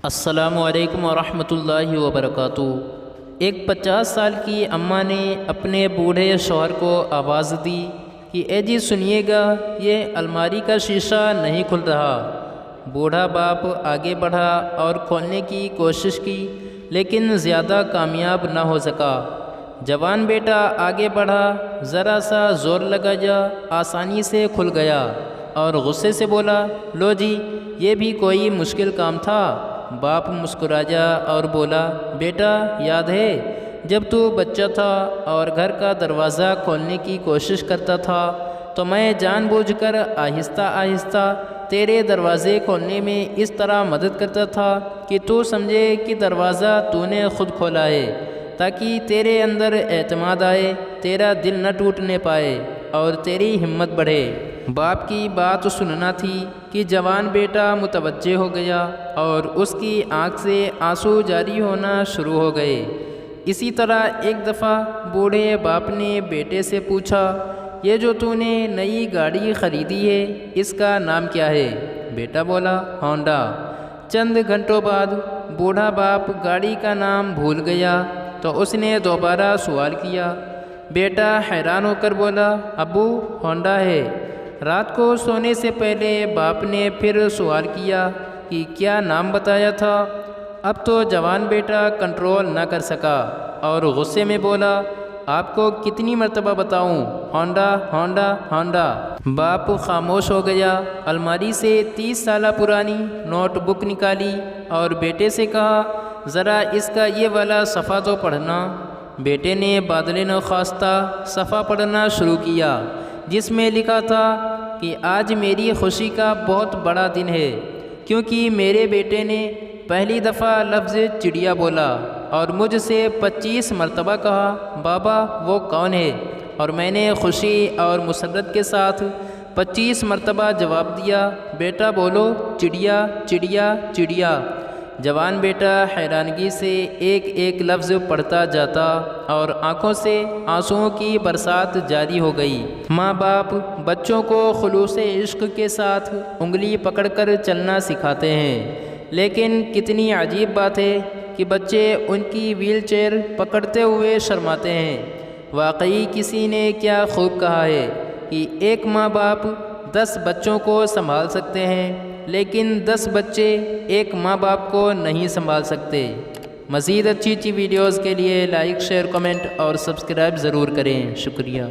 السلام علیکم ورحمۃ اللہ وبرکاتہ۔ ایک 50 سال کی اماں نے اپنے بوڑھے شوہر کو آواز دی کہ اے جی سنیے گا، یہ الماری کا شیشہ نہیں کھل رہا۔ بوڑھا باپ آگے بڑھا اور کھولنے کی کوشش کی، لیکن زیادہ کامیاب نہ ہو سکا۔ جوان بیٹا آگے بڑھا، ذرا سا زور لگایا، آسانی سے کھل گیا اور غصے سے بولا، لو جی یہ بھی کوئی مشکل کام تھا۔ باپ مسکرایا اور بولا، بیٹا یاد ہے جب تو بچہ تھا اور گھر کا دروازہ کھولنے کی کوشش کرتا تھا تو میں جان بوجھ کر آہستہ آہستہ تیرے دروازے کھولنے میں اس طرح مدد کرتا تھا کہ تو سمجھے کہ دروازہ تو نے خود کھولا ہے، تاکہ تیرے اندر اعتماد آئے، تیرا دل نہ ٹوٹنے پائے اور تیری ہمت بڑھے۔ باپ کی بات سننا تھی کہ جوان بیٹا متوجہ ہو گیا اور اس کی آنکھ سے آنسو جاری ہونا شروع ہو گئے۔ اسی طرح ایک دفعہ بوڑھے باپ نے بیٹے سے پوچھا، یہ جو تو نے نئی گاڑی خریدی ہے اس کا نام کیا ہے؟ بیٹا بولا، ہونڈا۔ چند گھنٹوں بعد بوڑھا باپ گاڑی کا نام بھول گیا تو اس نے دوبارہ سوال کیا۔ بیٹا حیران ہو کر بولا، ابو ہونڈا ہے۔ رات کو سونے سے پہلے باپ نے پھر سوال کیا کہ کیا نام بتایا تھا؟ اب تو جوان بیٹا کنٹرول نہ کر سکا اور غصے میں بولا، آپ کو کتنی مرتبہ بتاؤں، ہونڈا ہونڈا ہونڈا۔ باپ خاموش ہو گیا، الماری سے 30 سالہ پرانی نوٹ بک نکالی اور بیٹے سے کہا، ذرا اس کا یہ والا صفحہ تو پڑھنا۔ بیٹے نے بادل نخواستہ صفحہ پڑھنا شروع کیا، جس میں لکھا تھا کہ آج میری خوشی کا بہت بڑا دن ہے، کیونکہ میرے بیٹے نے پہلی دفعہ لفظ چڑیا بولا اور مجھ سے 25 مرتبہ کہا، بابا وہ کون ہے؟ اور میں نے خوشی اور مسرت کے ساتھ 25 مرتبہ جواب دیا، بیٹا بولو، چڑیا چڑیا چڑیا۔ جوان بیٹا حیرانگی سے ایک ایک لفظ پڑھتا جاتا اور آنکھوں سے آنسوؤں کی برسات جاری ہو گئی۔ ماں باپ بچوں کو خلوص عشق کے ساتھ انگلی پکڑ کر چلنا سکھاتے ہیں، لیکن کتنی عجیب بات ہے کہ بچے ان کی ویل چیئر پکڑتے ہوئے شرماتے ہیں۔ واقعی کسی نے کیا خوب کہا ہے کہ ایک ماں باپ 10 بچوں کو سنبھال سکتے ہیں، لیکن 10 بچے ایک ماں باپ کو نہیں سنبھال سکتے۔ مزید اچھی ویڈیوز کے لیے لائک، شیئر، کمنٹ اور سبسکرائب ضرور کریں۔ شکریہ۔